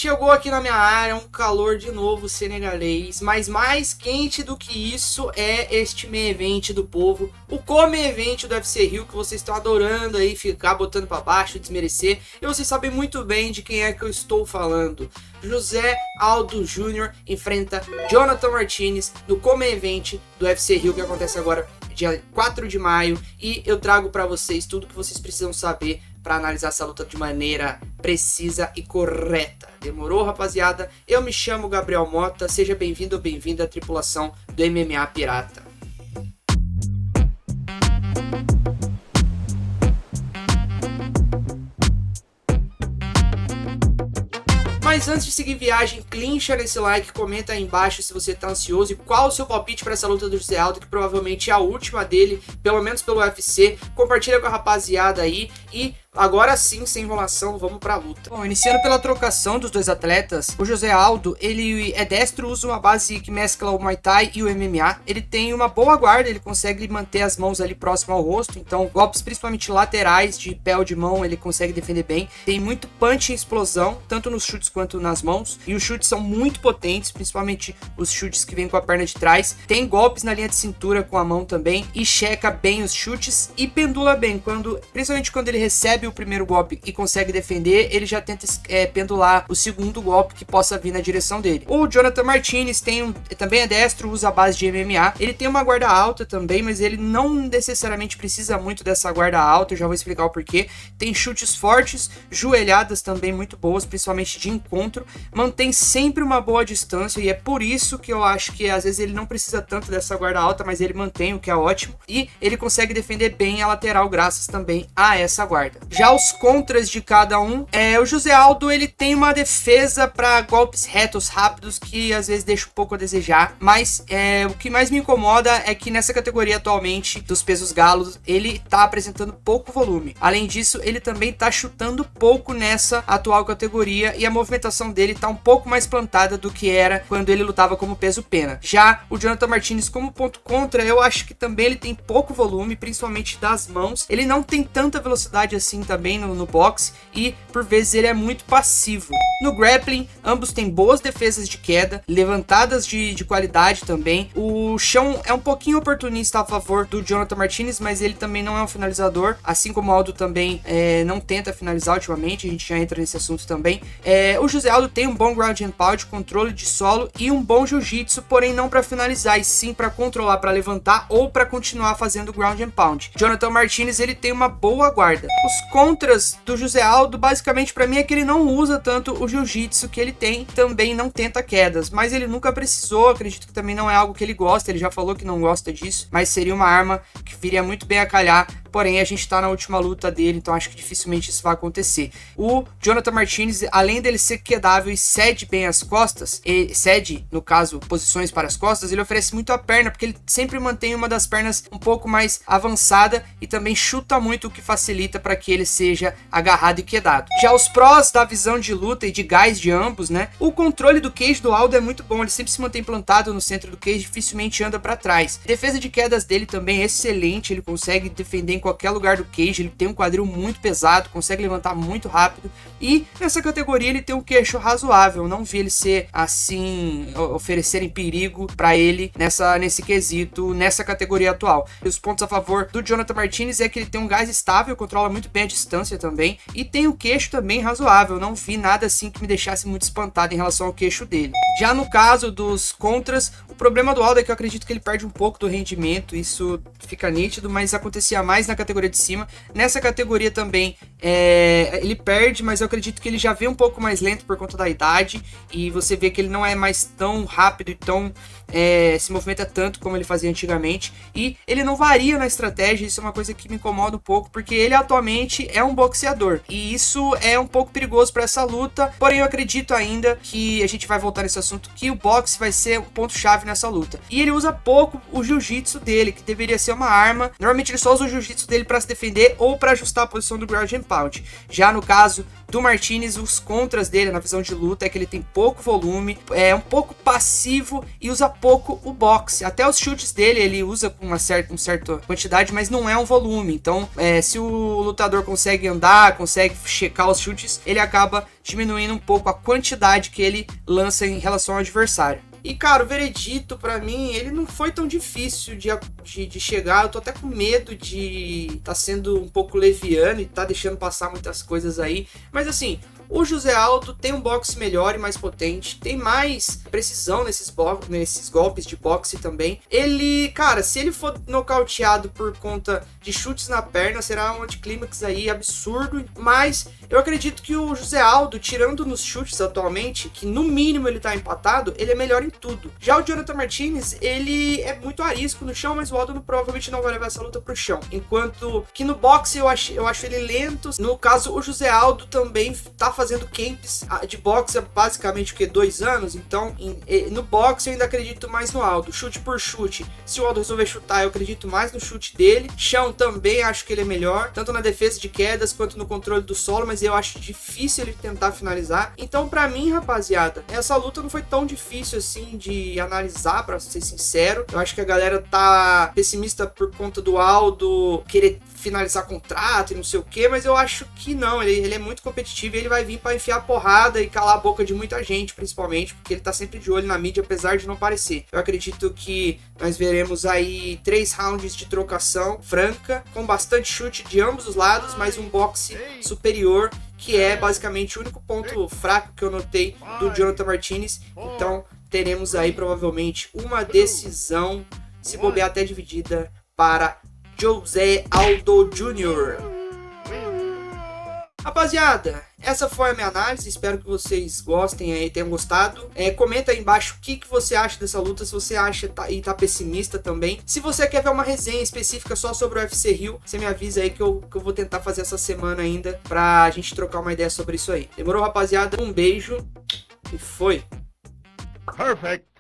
chegou aqui na minha área um calor de novo senegalês, mas mais quente do que isso é este main event do povo, o co-main event do UFC Rio, que vocês estão adorando aí ficar botando pra baixo, desmerecer, e vocês sabem muito bem de quem é que eu estou falando. José Aldo Júnior enfrenta Jonathan Martinez no co-main event do UFC Rio, que acontece agora dia 4 de maio, e eu trago pra vocês tudo que vocês precisam saber para analisar essa luta de maneira precisa e correta. Demorou, rapaziada? Eu me chamo Gabriel Mota, seja bem-vindo ou bem-vinda à tripulação do MMA Pirata. Mas antes de seguir viagem, clincha nesse like, comenta aí embaixo se você tá ansioso e qual o seu palpite para essa luta do José Aldo, que provavelmente é a última dele, pelo menos pelo UFC. Compartilha com a rapaziada aí e agora sim, sem enrolação, vamos pra luta. Bom, iniciando pela trocação dos dois atletas, o José Aldo, ele é destro, usa uma base que mescla o Muay Thai e o MMA. Ele tem uma boa guarda, ele consegue manter as mãos ali próximo ao rosto, então golpes principalmente laterais de pé ou de mão ele consegue defender bem. Tem muito punch e explosão, tanto nos chutes quanto nas mãos, e os chutes são muito potentes, principalmente os chutes que vêm com a perna de trás. Tem golpes na linha de cintura com a mão também, e checa bem os chutes e pendula bem, principalmente quando ele recebe o primeiro golpe e consegue defender, ele já tenta pendular o segundo golpe que possa vir na direção dele. O Jonathan Martinez também é destro, usa a base de MMA, ele tem uma guarda alta também, mas ele não necessariamente precisa muito dessa guarda alta, eu já vou explicar o porquê. Tem chutes fortes, joelhadas também muito boas, principalmente de encontro, mantém sempre uma boa distância, e é por isso que eu acho que às vezes ele não precisa tanto dessa guarda alta, mas ele mantém, o que é ótimo, e ele consegue defender bem a lateral graças também a essa guarda. Já os contras de cada um, o José Aldo, ele tem uma defesa para golpes retos rápidos que às vezes deixa um pouco a desejar, mas o que mais me incomoda é que nessa categoria atualmente dos pesos galos, ele tá apresentando pouco volume. Além disso, ele também tá chutando pouco nessa atual categoria, e a movimentação dele tá um pouco mais plantada do que era quando ele lutava como peso pena. Já o Jonathan Martinez, como ponto contra, eu acho que também ele tem pouco volume, principalmente das mãos. Ele não tem tanta velocidade assim também no boxe, e por vezes ele é muito passivo. No grappling, ambos têm boas defesas de queda, levantadas de qualidade também. O chão é um pouquinho oportunista a favor do Jonathan Martinez, mas ele também não é um finalizador, assim como o Aldo também não tenta finalizar ultimamente, a gente já entra nesse assunto também. O José Aldo tem um bom ground and pound, controle de solo e um bom jiu-jitsu, porém não para finalizar, e sim para controlar, para levantar ou para continuar fazendo ground and pound. Jonathan Martinez, ele tem uma boa guarda. Os contras do José Aldo, basicamente para mim, é que ele não usa tanto o jiu-jitsu que ele tem, também não tenta quedas, mas ele nunca precisou, acredito que também não é algo que ele gosta, ele já falou que não gosta disso, mas seria uma arma que viria muito bem a calhar. Porém, a gente tá na última luta dele, então acho que dificilmente isso vai acontecer. O Jonathan Martinez, além dele ser quedável e cede bem as costas, e cede, no caso, posições para as costas, ele oferece muito a perna, porque ele sempre mantém uma das pernas um pouco mais avançada e também chuta muito, o que facilita para que ele seja agarrado e quedado. Já os prós da visão de luta e de gás de ambos, né? O controle do cage do Aldo é muito bom, ele sempre se mantém plantado no centro do cage, dificilmente anda para trás. A defesa de quedas dele também é excelente, ele consegue defender em qualquer lugar do cage, ele tem um quadril muito pesado, consegue levantar muito rápido, e nessa categoria ele tem um queixo razoável, não vi ele ser assim, oferecerem perigo para ele nesse quesito, nessa categoria atual. E os pontos a favor do Jonathan Martinez é que ele tem um gás estável, controla muito bem a distância também, e tem o queixo também razoável, não vi nada assim que me deixasse muito espantado em relação ao queixo dele. Já no caso dos contras, o problema do Aldo é que eu acredito que ele perde um pouco do rendimento, isso fica nítido, mas acontecia mais na categoria de cima. Nessa categoria também ele perde, mas eu acredito que ele já vem um pouco mais lento por conta da idade, e você vê que ele não é mais tão rápido e tão se movimenta tanto como ele fazia antigamente, e ele não varia na estratégia. Isso é uma coisa que me incomoda um pouco, porque ele atualmente é um boxeador, e isso é um pouco perigoso para essa luta. Porém, eu acredito ainda que a gente vai voltar nesse assunto, que o boxe vai ser um ponto-chave nessa luta, e ele usa pouco o jiu-jitsu dele, que deveria ser uma arma. Normalmente ele só usa o jiu-jitsu recurso dele para se defender ou para ajustar a posição do ground and pound. Já no caso do Martinez, os contras dele na visão de luta é que ele tem pouco volume, é um pouco passivo e usa pouco o boxe. Até os chutes dele ele usa com uma certa quantidade, mas não é um volume. Então, se o lutador consegue andar, consegue checar os chutes, ele acaba diminuindo um pouco a quantidade que ele lança em relação ao adversário. E, cara, o veredito, pra mim, ele não foi tão difícil de chegar. Eu tô até com medo de tá sendo um pouco leviano e tá deixando passar muitas coisas aí. Mas, assim, o José Aldo tem um boxe melhor e mais potente, tem mais precisão nesses golpes de boxe também. Ele, cara, se ele for nocauteado por conta de chutes na perna, será um anticlímax aí absurdo. Mas eu acredito que o José Aldo, tirando nos chutes atualmente, que no mínimo ele tá empatado, ele é melhor em tudo. Já o Jonathan Martinez, ele é muito arisco no chão, mas o Aldo provavelmente não vai levar essa luta pro chão. Enquanto que no boxe eu acho ele lento. No caso, o José Aldo também tá fazendo camps de boxe há basicamente 2 anos, então no boxe eu ainda acredito mais no Aldo, chute por chute. Se o Aldo resolver chutar, eu acredito mais no chute dele. Chão também acho que ele é melhor, tanto na defesa de quedas quanto no controle do solo, mas eu acho difícil ele tentar finalizar. Então, pra mim, rapaziada, essa luta não foi tão difícil assim de analisar, pra ser sincero. Eu acho que a galera tá pessimista por conta do Aldo querer finalizar contrato e não sei o que, mas eu acho que não, ele é muito competitivo e ele vai vir para enfiar porrada e calar a boca de muita gente, principalmente, porque ele tá sempre de olho na mídia, apesar de não parecer. Eu acredito que nós veremos aí 3 rounds de trocação franca, com bastante chute de ambos os lados, mas um boxe superior, que é basicamente o único ponto fraco que eu notei do Jonathan Martinez. Então teremos aí provavelmente uma decisão, se bobear até dividida, para José Aldo Jr. Rapaziada, essa foi a minha análise, espero que vocês gostem aí, tenham gostado. Comenta aí embaixo o que você acha dessa luta, se você acha e tá pessimista também. Se você quer ver uma resenha específica só sobre o UFC Rio, você me avisa aí que eu vou tentar fazer essa semana ainda, pra gente trocar uma ideia sobre isso aí. Demorou, rapaziada? Um beijo e foi! Perfect.